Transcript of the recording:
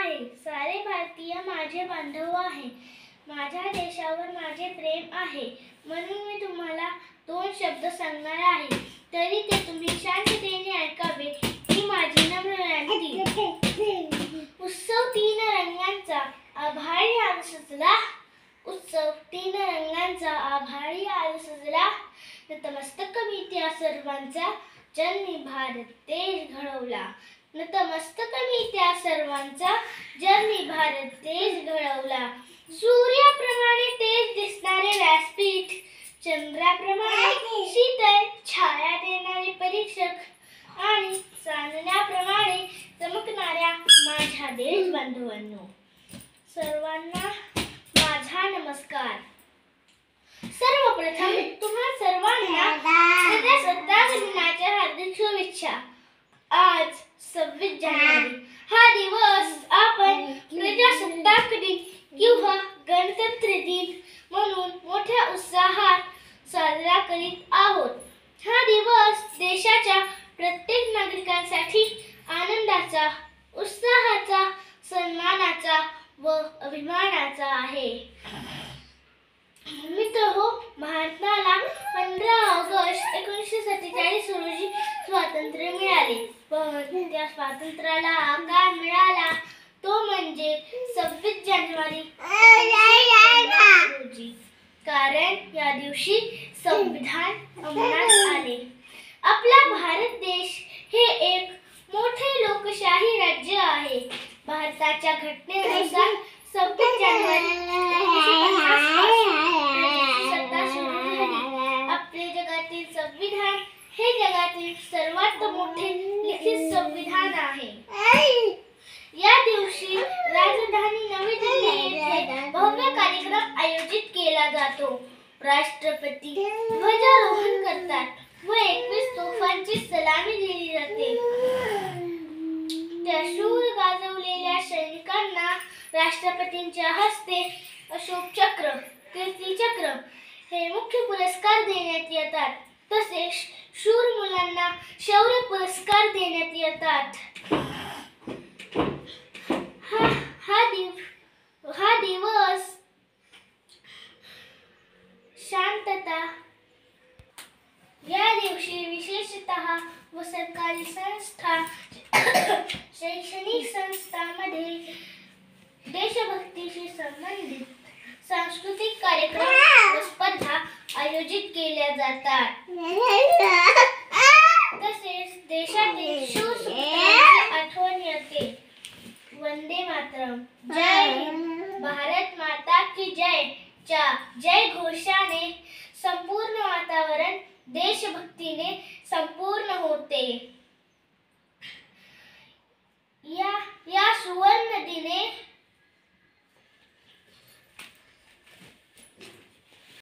आहे. सारे भारतीय माझे बांधव आहे. माझ्या देशावर माझे प्रेम आहे. म्हणून मी तुम्हाला दोन शब्द सांगणार आहे. तरी ते तुम्ही शांततेने ऐकावे ही माझी नम्र विनंती. उत्सव तीन रंगांचा आभाळी आज सजला. उत्सव तीन रंगांचा आभाळी आज सजला. नतमस्तक मी त्या सर्वांचा ज्यांनी भारत देश घडवला. नतमस्तक मी त्या सर्वांचा ज्यांनी भारत देश घडवला. सूर्याप्रमाणे तेज दिसणारे व्यासपीठ, चंद्राप्रमाणे शीतल छाया देणारे परीक्षक आणि चांदण्याप्रमाणे चमकणाऱ्या माझ्या देशबांधवांनो, सर्वांना माझा नमस्कार. सर्वप्रथम तुम्हा सर्वांना प्रजासत्ताक दिनाच्या हार्दिक शुभेच्छा. आज 26 जानेवारी हा दिवस आपण प्रजासत्ताक दिन किंवा गणतंत्र दिन म्हणून मोठ्या उत्साहात साजरा करीत आहोत. हा दिवस देशाच्या प्रत्येक नागरिकांसाठी आनंदाचा, उत्साहाचा, सन्मानाचा व अभिमानाचा आहे. मित्रहो, भारताला 15 ऑगस्ट 1947 रोजी स्वातंत्र्य मिळाले. पण त्या स्वातंत्र्याला आकार मिळाला तो म्हणजे 26 जानेवारी रोजी. कारण या दिवशी संविधान अंमलात आले. आपला भारत देश हे एक मोठे लोकशाही राज्य आहे. भारताच्या घटनेनुसार 26 जानेवारी 1950 सत्ता सुरू झाली. आपले जगातील संविधान हे जगातील सर्वात मोठे लिखित संविधान आहे. या दिवशी राजधानी नवी दिल्ली येथे भव्य कार्यक्रम आयोजित केला जातो. राष्ट्रपती ध्वजारोहण करतात व 21 तोफांची सलामी दिली जाते. त्या शूर गाजवलेल्या सैनिकांना राष्ट्रपतींच्या हस्ते अशोक चक्र, कीर्ती चक्र हे मुख्य पुरस्कार देण्यात येतात. तसेच शूर मुलांना शौर्य पुरस्कार देण्यात येतात. हा दिवस शांतता. या दिवशी विशेषतः व सरकारी संस्था, शैक्षणिक संस्थांमध्ये देशभक्तीशी संबंधित सांस्कृतिक कार्यक्रम व स्पर्धा आयोजित केल्या जातात. तसेच देशातील शूर सैनिकांची आठवण येते. वंदे मातरम, जय हिंद, भारत माता की जय च्या जय घोषाने संपूर्ण वातावरण देशभक्तीने संपूर्ण होते. या सुवर्ण दिने